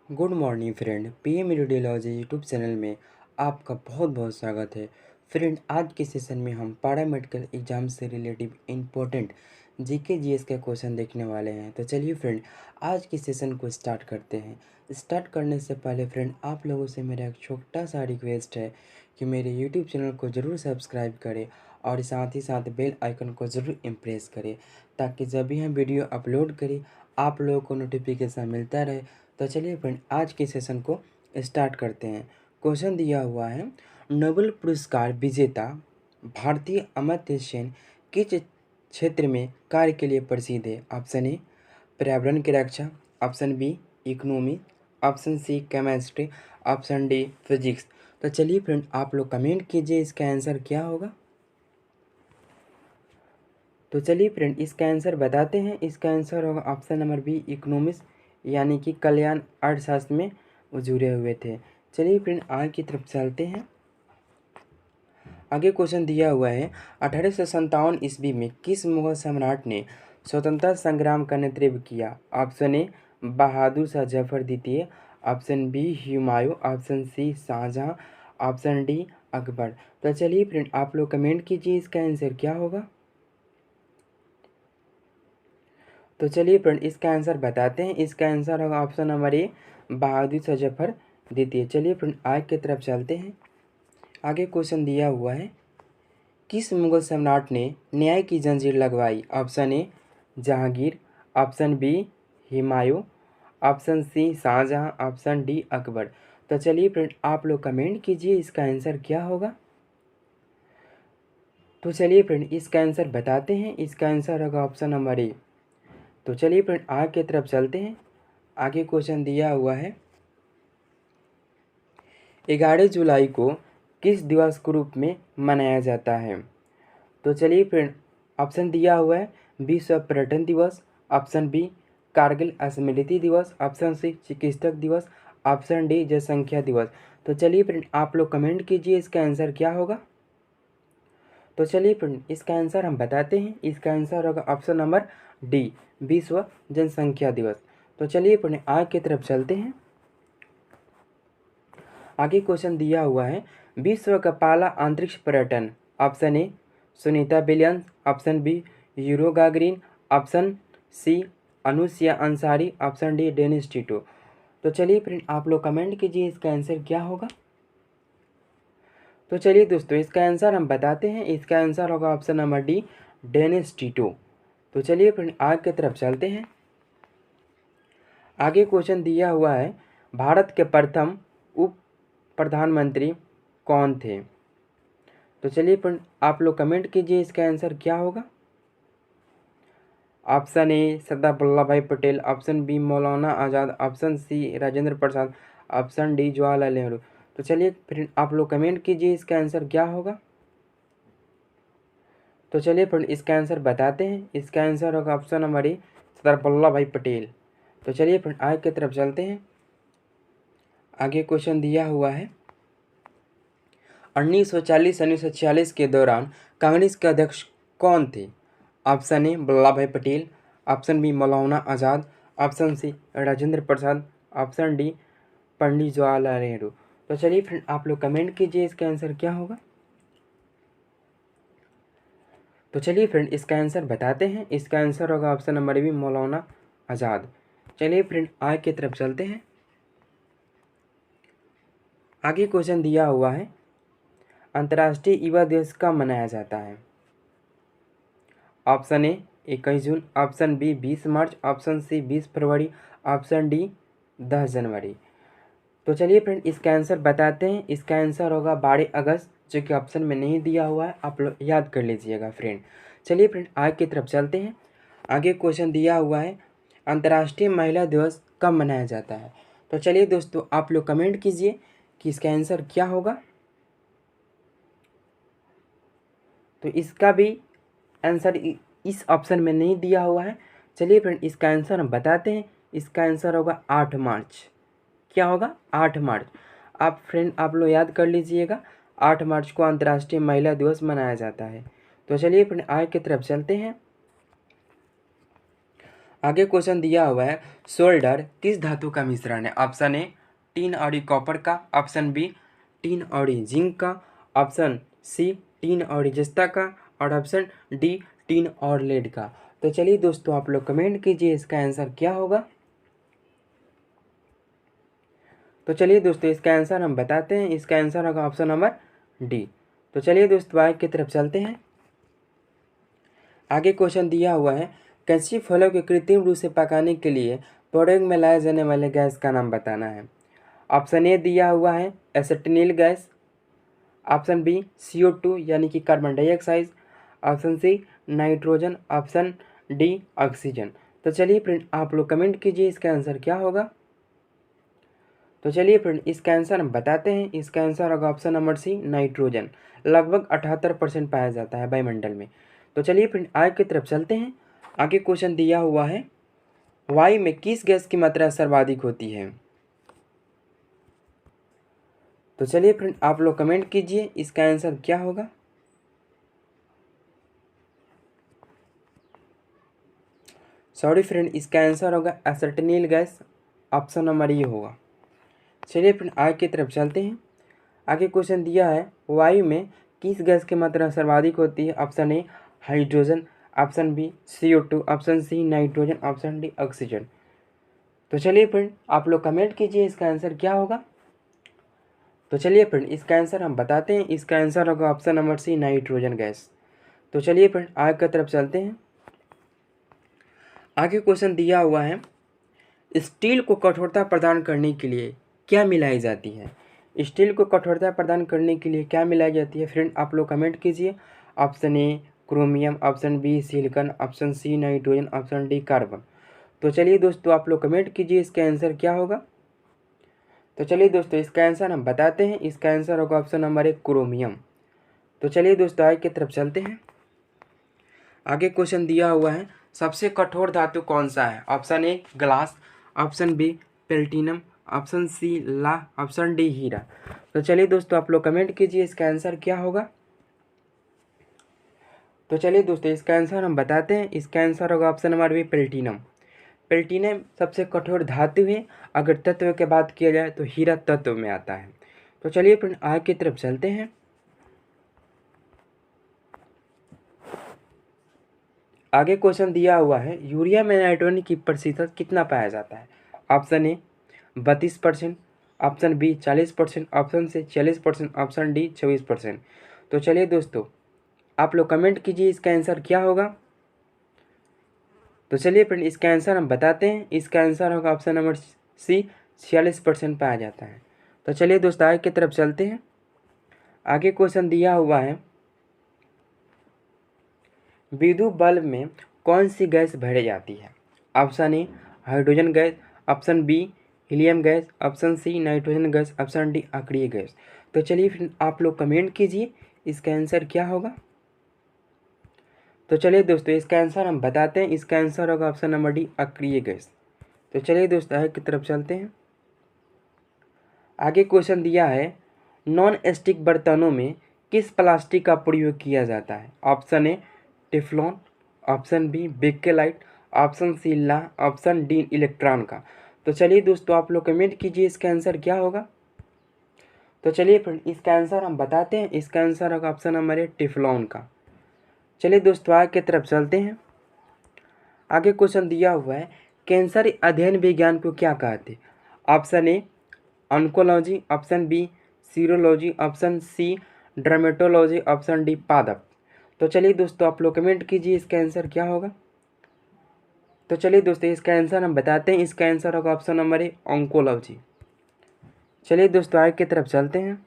Good morning friend. PM radiology YouTube channel में आपका बहुत बहुत स्वागत है। फ्रेंड, आज के सेशन में हम पैरामेडिकल एग्जाम से रिलेटिव इम्पोर्टेंट जीके जीएस के क्वेश्चन देखने वाले हैं। तो चलिए फ्रेंड, आज के सेशन को स्टार्ट करते हैं। स्टार्ट करने से पहले फ्रेंड, आप लोगों से मेरा एक छोटा सा रिक्वेस्ट है कि मेरे यूट्यूब चैनल को ज़रूर सब्सक्राइब करें और साथ ही साथ बेल आइकन को ज़रूर इम्प्रेस करें, ताकि जब भी हम वीडियो अपलोड करें आप लोगों को नोटिफिकेशन मिलता रहे। तो चलिए फ्रेंड, आज के सेशन को स्टार्ट करते हैं। क्वेश्चन दिया हुआ है, नोबेल पुरस्कार विजेता भारतीय अमर्त्य सेन किस क्षेत्र में कार्य के लिए प्रसिद्ध है? ऑप्शन ए पर्यावरण की रक्षा, option B economy, option C chemistry, option D physics. तो चलिए फ्रेंड, आप लोग कमेंट कीजिए इसका आंसर क्या होगा। तो चलिए फ्रेंड, इसका आंसर बताते हैं। इसका आंसर होगा ऑप्शन नंबर बी इकोनॉमिक्स, यानी कि कल्याण अर्थशास्त्र में वो जुड़े हुए थे। चलिए फ्रेंड, आगे की तरफ चलते हैं। आगे क्वेश्चन दिया हुआ है, 1857 ईस्वी में किस मुगल सम्राट ने स्वतंत्रता संग्राम का नेतृत्व किया? ऑप्शन ए बहादुर शाह जफर द्वितीय, option B Humayun, option C Shahjahan, option D Akbar. तो चलिए फ्रेंड, आप लोग कमेंट कीजिए इसका आंसर क्या होगा। तो चलिए फ्रेंड, इसका आंसर बताते हैं। इसका आंसर होगा option number A Bahadur Shah Zafar द्वितीय। चलिए फ्रेंड, आगे की तरफ चलते हैं। आगे क्वेश्चन दिया हुआ है, किस मुगल सम्राट ने न्याय की जंजीर लगवाई? Option A Jahangir, option B Humayun, option C Shahjahan, option D Akbar. तो चलिए फ्रेंड, आप लोग कमेंट कीजिए इसका आंसर क्या होगा। तो चलिए फ्रेंड, इसका आंसर बताते हैं। इसका आंसर होगा ऑप्शन नंबर ए। तो चलिए फ्रेंड, आगे की तरफ चलते हैं। आगे क्वेश्चन दिया हुआ है, 11 जुलाई को किस दिवस के रूप में मनाया जाता है? तो चलिए फ्रेंड, ऑप्शन दिया हुआ है, विश्व पर्यटन दिवस, ऑप्शन बी कारगिल स्मृति दिवस, ऑप्शन सी चिकित्सक दिवस, ऑप्शन डी जनसंख्या दिवस। तो चलिए फ्रेंड, आप लोग कमेंट कीजिए इसका आंसर क्या होगा। तो चलिए फ्रेंड, इसका आंसर हम बताते हैं। इसका आंसर होगा ऑप्शन नंबर डी विश्व जनसंख्या दिवस। तो चलिए फ्रेंड, आगे की तरफ चलते हैं। आगे क्वेश्चन दिया हुआ है, विश्व का पहला अंतरिक्ष पर्यटन। Option A Sunita Williams, option B Yuri Gagarin, option C Anousheh Ansari, option D Dennis Tito. तो चलिए फ्रेंड, आप लोग कमेंट कीजिए इसका आंसर क्या होगा। तो चलिए दोस्तों, इसका आंसर हम बताते हैं। इसका आंसर होगा option number D Dennis Tito. तो चलिए फ्रेंड, आगे की तरफ चलते हैं। आगे क्वेश्चन दिया हुआ है, भारत के प्रथम उप प्रधानमंत्री कौन थे? तो चलिए फ्रेंड, आप लोग कमेंट कीजिए इसका आंसर क्या होगा। ऑप्शन ए सरदार वल्लभ भाई पटेल, ऑप्शन बी मौलाना आज़ाद, option C Rajendra Prasad, option D Jawaharlal Nehru. तो चलिए फ्रेंड, आप लोग कमेंट कीजिए इसका आंसर क्या होगा। तो चलिए फ्रेंड, इसका आंसर बताते हैं। इसका आंसर होगा option number A Sardar Vallabh भाई पटेल। तो चलिए फ्रेंड, आगे की तरफ चलते हैं। आगे क्वेश्चन दिया हुआ है, 1940-1946 के दौरान कांग्रेस के अध्यक्ष कौन थे? ऑप्शन ए वल्लभ भाई पटेल, ऑप्शन बी मौलाना आज़ाद, option C Rajendra Prasad, option D Pandit Jawaharlal Nehru. तो चलिए फ्रेंड, आप लोग कमेंट कीजिए इसका आंसर क्या होगा। तो चलिए फ्रेंड, इसका आंसर बताते हैं। इसका आंसर होगा ऑप्शन नंबर बी मौलाना आज़ाद। चलिए फ्रेंड, आगे की तरफ चलते हैं। आगे क्वेश्चन दिया हुआ है, अंतर्राष्ट्रीय युवा दिवस कब मनाया जाता है? Option A 21 June, option B 20 March, option C 20 फरवरी, ऑप्शन डी 10 जनवरी। तो चलिए फ्रेंड, इसका आंसर बताते हैं। इसका आंसर होगा 12 अगस्त, जो कि ऑप्शन में नहीं दिया हुआ है, आप लोग याद कर लीजिएगा फ्रेंड। चलिए फ्रेंड, आगे की तरफ चलते हैं। आगे क्वेश्चन दिया हुआ है, अंतर्राष्ट्रीय महिला दिवस कब मनाया जाता है? तो चलिए दोस्तों, आप लोग कमेंट कीजिए कि इसका आंसर क्या होगा। तो इसका भी आंसर इस ऑप्शन में नहीं दिया हुआ है। चलिए फ्रेंड, इसका आंसर हम बताते हैं। इसका आंसर होगा 8 मार्च। क्या होगा? 8 मार्च। आप फ्रेंड, आप लोग याद कर लीजिएगा, 8 मार्च को अंतर्राष्ट्रीय महिला दिवस मनाया जाता है। तो चलिए फ्रेंड, आगे की तरफ चलते हैं। आगे क्वेश्चन दिया हुआ है, सोल्डर किस धातु का मिश्रण है? ऑप्शन ए टीन और कॉपर का, ऑप्शन बी टीन और जिंक का, ऑप्शन सी टीन और जस्ता का, और ऑप्शन डी टीन और लेड का। तो चलिए दोस्तों आप लोग कमेंट कीजिए इसका आंसर क्या होगा। तो चलिए दोस्तों इसका आंसर हम बताते हैं, इसका आंसर होगा ऑप्शन नंबर डी। तो चलिए दोस्तों आगे की तरफ चलते हैं। आगे क्वेश्चन दिया हुआ है, कैंची फलों के कृत्रिम रूप से पकाने के लिए प्रयोग में लाए जाने वाले गैस का नाम बताना है। ऑप्शन ए दिया हुआ है acetylene gas, option B CO2 यानी कि carbon dioxide, option C nitrogen, option D oxygen. तो चलिए फ्रेंड आप लोग कमेंट कीजिए इसका आंसर क्या होगा। तो चलिए फ्रेंड इसका आंसर हम बताते हैं, इसका आंसर होगा ऑप्शन नंबर सी नाइट्रोजन। लगभग 78% पाया जाता है वायुमंडल में। तो चलिए फ्रेंड आगे की तरफ चलते हैं। आगे क्वेश्चन दिया हुआ है, वायु में किस गैस की मात्रा सर्वाधिक होती है? तो चलिए फ्रेंड आप लोग कमेंट कीजिए इसका आंसर क्या होगा। सॉरी फ्रेंड इसका आंसर होगा एसिटिलिन गैस, ऑप्शन नंबर ये होगा। चलिए फ्रेंड आगे की तरफ चलते हैं। आगे क्वेश्चन दिया है, वायु में किस गैस की मात्रा सर्वाधिक होती है? Option A hydrogen, option B CO2, option C nitrogen, option D oxygen. तो चलिए फ्रेंड आप लोग कमेंट कीजिए इसका आंसर क्या होगा। तो चलिए फ्रेंड इसका आंसर हम बताते हैं, इसका आंसर होगा option number C nitrogen gas. तो चलिए फ्रेंड आगे की तरफ चलते हैं। आगे क्वेश्चन दिया हुआ है, स्टील को कठोरता प्रदान करने के लिए क्या मिलाई जाती है? स्टील को कठोरता प्रदान करने के लिए क्या मिलाई जाती है? फ्रेंड आप लोग कमेंट कीजिए। Option A chromium, option B silicon, option C nitrogen, option D carbon. तो चलिए दोस्तों आप लोग कमेंट कीजिए इसका आंसर क्या होगा। तो चलिए दोस्तों इसका आंसर हम बताते हैं, इसका आंसर होगा ऑप्शन नंबर 1 क्रोमियम। तो चलिए दोस्तों आगे की तरफ चलते हैं। आगे क्वेश्चन दिया हुआ है, सबसे कठोर धातु कौन सा है? Option A glass, option B platinum, option C ला, ऑप्शन डी हीरा। तो चलिए दोस्तों आप लोग कमेंट कीजिए इसका आंसर क्या होगा। तो चलिए दोस्तों इसका आंसर हम बताते हैं, इसका आंसर होगा option number B platinum. Platinum सबसे कठोर धातु है। अगर तत्व की बात किया जाए तो हीरा तत्व में आता है। तो चलिए फ्रेंड आगे की तरफ चलते हैं। आगे क्वेश्चन दिया हुआ है, यूरिया में नाइट्रोजन की प्रतिशत कितना पाया जाता है? Option A 32%, option B 40%, option C 40%, option D 24%। तो चलिए दोस्तों आप लोग कमेंट कीजिए इसका आंसर क्या होगा। तो चलिए फ्रेंड इसका आंसर हम बताते हैं, इसका आंसर होगा ऑप्शन नंबर सी 46% पाया जाता है। तो चलिए दोस्तों आगे की तरफ चलते हैं। आगे क्वेश्चन दिया हुआ है, विद्युत बल्ब में कौन सी गैस भरी जाती है? Option A hydrogen gas, option B helium gas, option C nitrogen gas, option D अक्रिय गैस। तो चलिए फिर आप लोग कमेंट कीजिए इसका आंसर क्या होगा। तो चलिए दोस्तों इसका आंसर हम बताते हैं, इसका आंसर होगा ऑप्शन नंबर डी अक्रिय गैस। तो चलिए दोस्तों आगे की तरफ चलते हैं। आगे क्वेश्चन दिया है, नॉन स्टिक बर्तनों में किस प्लास्टिक का प्रयोग किया जाता है? Option A Teflon, option B bakelite, option C ला, ऑप्शन डी इलेक्ट्रॉन का। तो चलिए दोस्तों आप लोग कमेंट कीजिए इसका आंसर क्या होगा। तो चलिए फ्रेंड इसका आंसर हम बताते हैं, इसका आंसर होगा ऑप्शन नंबर ए टेफ्लॉन का। चलिए दोस्तों आगे की तरफ चलते हैं। आगे क्वेश्चन दिया हुआ है, कैंसर अध्ययन विज्ञान को क्या कहते हैं? Option A oncology, option B serology, option C dermatology, option D पादप। तो चलिए दोस्तों आप लोग कमेंट कीजिए इसका आंसर क्या होगा। तो चलिए दोस्तों इसका आंसर हम बताते हैं, इसका आंसर होगा ऑप्शन नंबर ए ऑन्कोलॉजी। चलिए दोस्तों आगे की तरफ चलते हैं।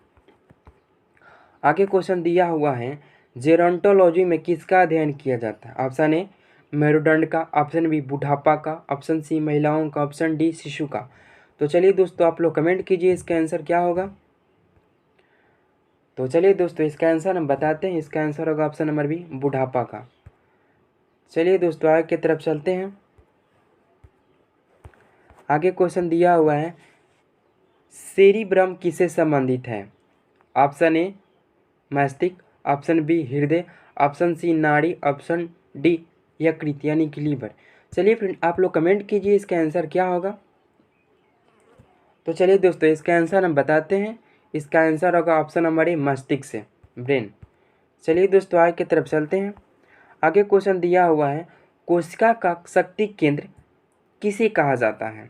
आगे क्वेश्चन दिया हुआ है, जेरोंटोलॉजी में किसका अध्ययन किया जाता है? ऑप्शन ए मेरुदंड का, ऑप्शन बी बुढ़ापा का, ऑप्शन सी महिलाओं का, ऑप्शन डी शिशु का। तो चलिए दोस्तों आप लोग कमेंट कीजिए इसका आंसर क्या होगा। तो चलिए दोस्तों इसका आंसर हम बताते हैं, इसका आंसर होगा ऑप्शन नंबर बी बुढ़ापा का। चलिए दोस्तों आगे की तरफ चलते हैं। आगे क्वेश्चन दिया हुआ है, सेरिब्रम किससे संबंधित है? ऑप्शन ए मस्तिष्क, ऑप्शन बी हृदय, ऑप्शन सी नाड़ी, ऑप्शन डी यकृत यानी कि लीवर। चलिए फ्रेंड आप लोग कमेंट कीजिए इसका आंसर क्या होगा। तो चलिए दोस्तों इसका आंसर हम बताते हैं। इसका आंसर होगा ऑप्शन नंबर ए मस्तिष्क से, ब्रेन। चलिए दोस्तों आगे की तरफ चलते हैं। आगे क्वेश्चन दिया हुआ है, कोशिका का शक्ति केंद्र किसे कहा जाता है।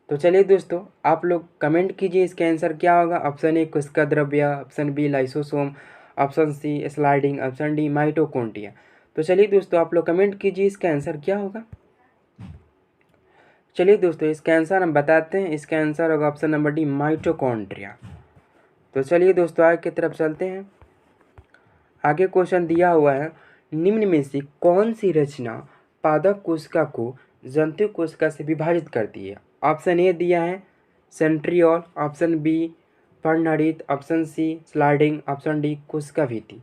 तो चलिए दोस्तों आप लोग कमेंट कीजिए इसका आंसर क्या होगा। ऑप्शन ए कोशिका द्रव्य, option B lysosome, option C sliding, option D mitochondria. तो चलिए दोस्तों आप लोग कमेंट कीजिए इसका आंसर क्या होगा। चलिए दोस्तों इसका आंसर हम बताते हैं। इसका आंसर होगा ऑप्शन नंबर डी माइटोकॉन्ड्रिया। तो चलिए दोस्तों आगे की तरफ चलते हैं। आगे क्वेश्चन दिया हुआ है, निम्न में से कौन सी रचना पादप कोशिका को जंतु कोशिका से विभाजित करती है। ऑप्शन ए दिया है सेंट्रियोल, ऑप्शन बी पर्णहरित, option C sliding, option D कोशिका भित्ति।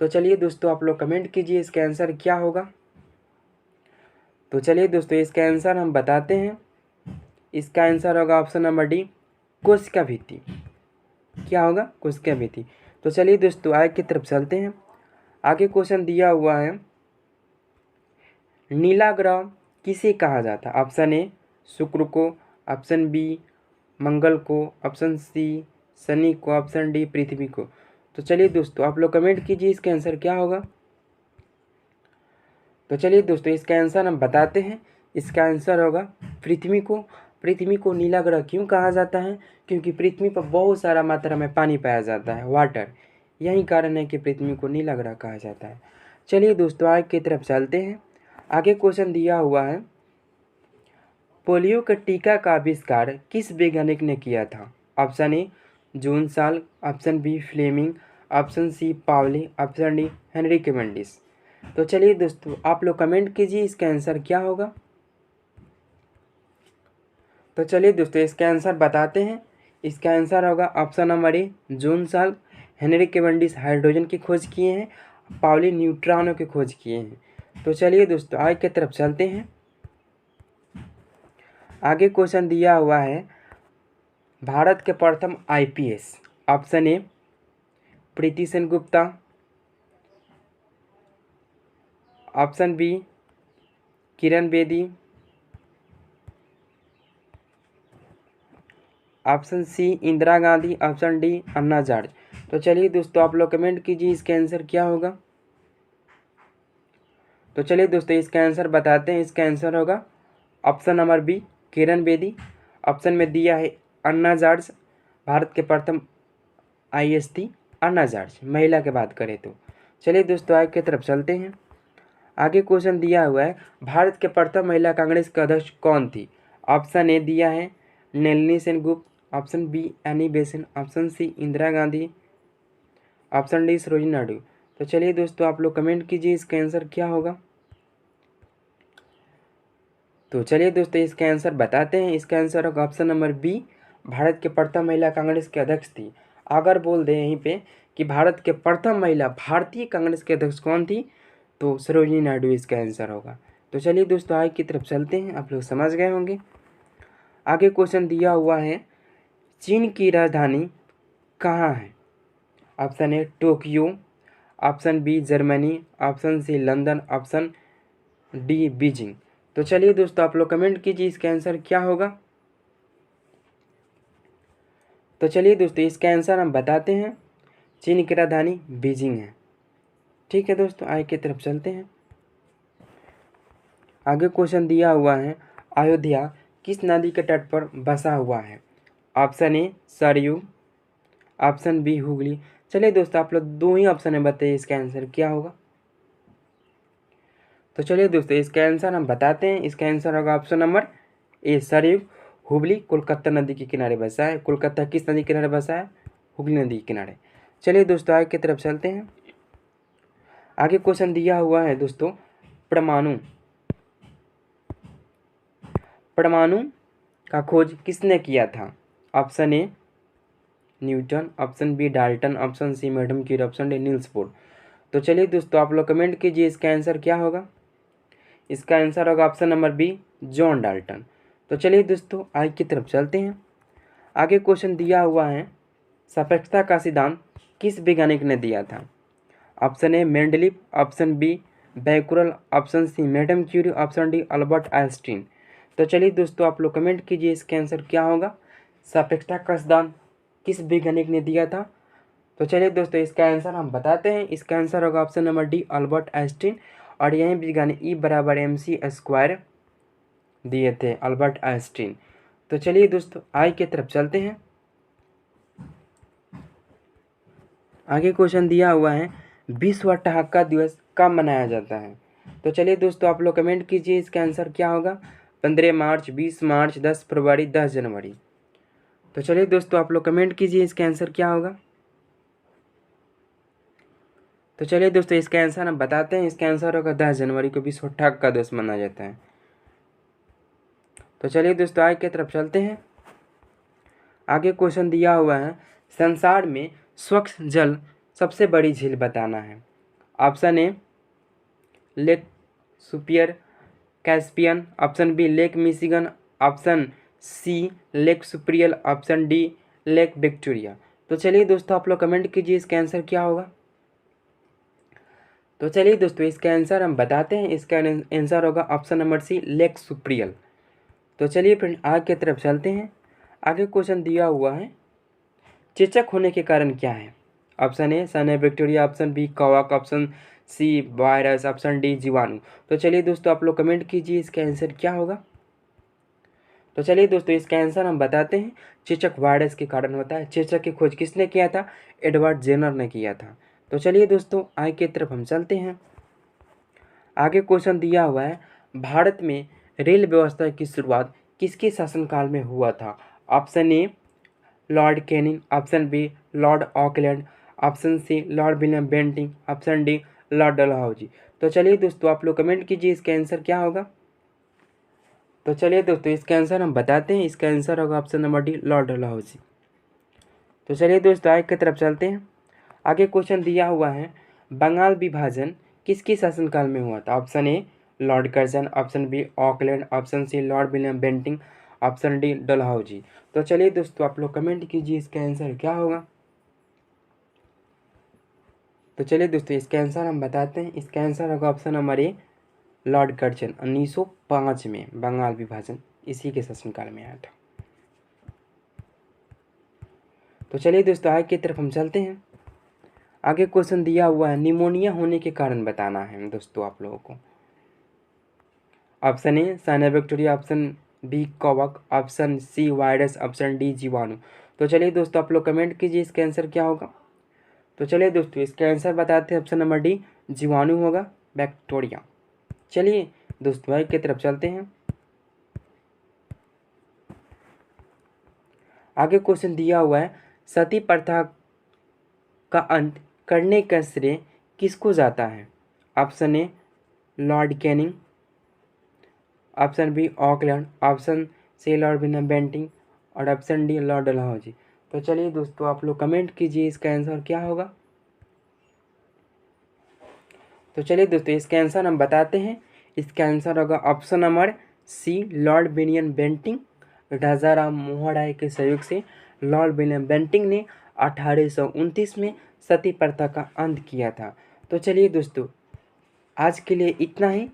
तो चलिए दोस्तों आप लोग कमेंट कीजिए इसका आंसर क्या होगा। तो चलिए दोस्तों इसका आंसर हम बताते हैं। इसका आंसर होगा ऑप्शन नंबर डी कोशिका भित्ति। क्या होगा, कोशिका भित्ति। तो चलिए दोस्तों आगे की तरफ चलते हैं। आगे क्वेश्चन दिया हुआ है, नीला ग्रह किसे कहा जाता है। ऑप्शन ए शुक्र को, ऑप्शन बी मंगल को, ऑप्शन सी शनि को, ऑप्शन डी पृथ्वी को। तो चलिए दोस्तों आप लोग कमेंट कीजिए इसका आंसर क्या होगा। तो चलिए दोस्तों इसका आंसर हम बताते हैं। इसका आंसर होगा पृथ्वी को। पृथ्वी को नीला ग्रह क्यों कहा जाता है, क्योंकि पृथ्वी पर बहुत सारा मात्रा में पानी पाया जाता है, वाटर। यही कारण है कि पृथ्वी को नीला ग्रह कहा जाता है। चलिए दोस्तों आगे की तरफ चलते हैं। आगे क्वेश्चन दिया हुआ है, पोलियो के टीका का आविष्कार किस वैज्ञानिक ने किया था। ऑप्शन ए जून साल, option B Fleming, option C पावली, ऑप्शन डी हेनरी कैवेंडिश। तो चलिए दोस्तों आप लोग कमेंट कीजिए इसका आंसर क्या होगा। तो चलिए दोस्तों इसका आंसर बताते हैं। इसका आंसर होगा ऑप्शन नंबर ए जून साल। हेनरी कैवेंडिश हाइड्रोजन की खोज किए हैं, पावली न्यूट्रॉनों की खोज किए हैं। तो चलिए दोस्तों आगे की तरफ चलते हैं। आगे क्वेश्चन दिया हुआ है, भारत के प्रथम IPS. Option A Preeti Sen Gupta, option B Kiran Bedi, option C Indira Gandhi, option D Anna George. तो चलिए दोस्तों आप लोग कमेंट कीजिए इसका आंसर क्या होगा। तो चलिए दोस्तों इसका आंसर बताते हैं। इसका आंसर होगा option number B Kiran Bedi. Option में दिया है अन्ना जॉर्ज। भारत के प्रथम आईएएस थी अन्ना जॉर्ज, महिला की बात करें तो। चलिए दोस्तों आगे की तरफ चलते हैं। आगे क्वेश्चन दिया हुआ है, भारत के प्रथम महिला कांग्रेस के अध्यक्ष कौन थी। ऑप्शन ए दिया है Nalini Sengupta, option B Annie Besant, option C Indira Gandhi, option D Sarojini Naidu. तो चलिए दोस्तों आप लोग कमेंट कीजिए इसका आंसर क्या होगा। तो चलिए दोस्तों इसका आंसर बताते हैं। इसका आंसर होगा ऑप्शन नंबर बी, भारत के प्रथम महिला कांग्रेस के अध्यक्ष थी। अगर बोल दें यहीं पे कि भारत के प्रथम महिला भारतीय कांग्रेस के अध्यक्ष कौन थी, तो सरोजिनी नायडू इसका आंसर होगा। तो चलिए दोस्तों आगे की तरफ चलते हैं, आप लोग समझ गए होंगे। आगे क्वेश्चन दिया हुआ है, चीन की राजधानी कहाँ है। Option A Tokyo, option B Germany, option C London, option D Beijing. तो चलिए दोस्तों आप लोग कमेंट कीजिए इसका आंसर क्या होगा। तो चलिए दोस्तों इसका आंसर हम बताते हैं। चीन की राजधानी बीजिंग है। ठीक है दोस्तों आगे की तरफ चलते हैं। आगे क्वेश्चन दिया हुआ है, अयोध्या किस नदी के तट पर बसा हुआ है। Option A Saryu, option B Hooghly. चलिए दोस्तों आप लोग दो ही ऑप्शन है, बताइए इसका आंसर क्या होगा। तो चलिए दोस्तों इसका आंसर हम बताते हैं। इसका आंसर होगा option number A Saryu. Hooghly Kolkata नदी के किनारे बसा है। कोलकाता किस नदी के किनारे बसा है, हुगली नदी के किनारे। चलिए दोस्तों आगे की तरफ चलते हैं। आगे क्वेश्चन दिया हुआ है दोस्तों, परमाणु परमाणु का खोज किसने किया था। Option A Newton, option B Dalton, option C madam Curie, option D Niels Bohr. तो चलिए दोस्तों आप लोग कमेंट कीजिए इसका आंसर क्या होगा। इसका आंसर होगा option number B John Dalton. तो चलिए दोस्तों आगे की तरफ चलते हैं। आगे क्वेश्चन दिया हुआ है, सापेक्षता का सिद्धांत किस वैज्ञानिक ने दिया था। Option A Mendeleev, option B Becquerel, option C madam Curie, option D Albert Einstein. तो चलिए दोस्तों आप लोग कमेंट कीजिए इसका आंसर क्या होगा। सापेक्षता का सिद्धांत किस वैज्ञानिक ने दिया था। तो चलिए दोस्तों इसका आंसर हम बताते हैं। इसका आंसर होगा option number D Albert Einstein. और यही वैज्ञानिक E बराबर mc² दिए थे अल्बर्ट आइंस्टीन। तो चलिए दोस्तों आगे की तरफ चलते हैं। आगे क्वेश्चन दिया हुआ है विश्व ठहाका दिवस कब मनाया जाता है। तो चलिए दोस्तों आप लोग कमेंट कीजिए इसका आंसर क्या होगा। 15 मार्च, 20 मार्च, 10 फरवरी, 10 जनवरी। तो चलिए दोस्तों आप लोग कमेंट कीजिए इसका आंसर क्या होगा। तो चलिए दोस्तों इसका आंसर हम बताते हैं। इसका आंसर होगा 10 जनवरी को विश्व ठहाका दिवस मनाया जाता है। तो चलिए दोस्तों आगे की तरफ चलते हैं। आगे क्वेश्चन दिया हुआ है संसार में स्वच्छ जल सबसे बड़ी झील बताना है। Option A lake Superior Caspian, option B lake Michigan, option C lake Superior, option D lake Victoria. तो चलिए दोस्तों आप लोग कमेंट कीजिए इसका आंसर क्या होगा। तो चलिए दोस्तों इसका आंसर हम बताते हैं। इसका आंसर होगा ऑप्शन नंबर सी लेक सुप्रियल। तो चलिए फ्रेंड आगे की तरफ चलते हैं। आगे क्वेश्चन दिया हुआ है चेचक होने के कारण क्या है। Option A cyanobacteria, option B कवक, option C virus, option D जीवाणु। तो चलिए दोस्तों आप लोग कमेंट कीजिए इसका आंसर क्या होगा। तो चलिए दोस्तों इसका आंसर हम बताते हैं। चेचक वायरस के कारण होता है। चेचक की खोज किसने किया था। एडवर्ड जेनर ने किया था। तो चलिए दोस्तों आगे की तरफ हम चलते हैं। आगे क्वेश्चन दिया हुआ है भारत में रेल व्यवस्था की शुरुआत किसके शासनकाल में हुआ था। Option A Lord Canning, option B Lord Auckland, option C Lord William Bentinck, option D Lord Dalhousie. तो चलिए दोस्तों आप लोग कमेंट कीजिए इसका आंसर क्या होगा। तो चलिए दोस्तों इसका आंसर हम बताते हैं। इसका आंसर होगा option number D Lord Dalhousie. तो चलिए दोस्तों आगे की तरफ चलते हैं। आगे क्वेश्चन दिया हुआ है बंगाल विभाजन किसके शासनकाल में हुआ था। Option A Lord Curzon, option B Auckland, option C Lord William Bentinck, option D Dalhousie. तो चलिए दोस्तों आप लोग कमेंट कीजिए इसका आंसर क्या होगा। तो चलिए दोस्तों इसका आंसर हम बताते हैं। इसका आंसर होगा option number A Lord Curzon. 1905 में बंगाल विभाजन इसी के शासनकाल में आया था। तो चलिए दोस्तों आगे की तरफ हम चलते हैं। आगे क्वेश्चन दिया हुआ है निमोनिया होने के कारण बताना है दोस्तों आप लोगों को। Option A cyanobacteria, option B कवक, option C virus, option D जीवाणु। तो चलिए दोस्तों आप लोग कमेंट कीजिए इसका आंसर क्या होगा। तो चलिए दोस्तों इसका आंसर बताते हैं। ऑप्शन नंबर डी जीवाणु होगा, बैक्टीरिया। चलिए दोस्तों आगे की तरफ चलते हैं। आगे क्वेश्चन दिया हुआ है सती प्रथा का अंत करने का श्रेय किसको जाता है। Option A Lord Canning, option B Auckland, option C Lord William Bentinck और ऑप्शन डी लॉर्ड डलहौजी। तो चलिए दोस्तों आप लोग कमेंट कीजिए इसका आंसर क्या होगा। तो चलिए दोस्तों इसका आंसर हम बताते हैं। इसका आंसर होगा option number C Lord William Bentinck. Raja Ram Mohan Roy के सहयोग से लॉर्ड विलियम बेंटिंग ने 1829 में सती प्रथा का अंत किया था। तो चलिए दोस्तों आज के लिए इतना ही।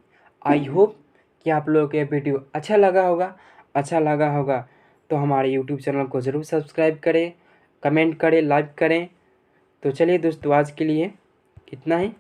आई होप कि आप लोगों को ये वीडियो अच्छा लगा होगा। अच्छा लगा होगा तो हमारे यूट्यूब चैनल को ज़रूर सब्सक्राइब करें, कमेंट करें, लाइक करें। तो चलिए दोस्तों आज के लिए इतना ही।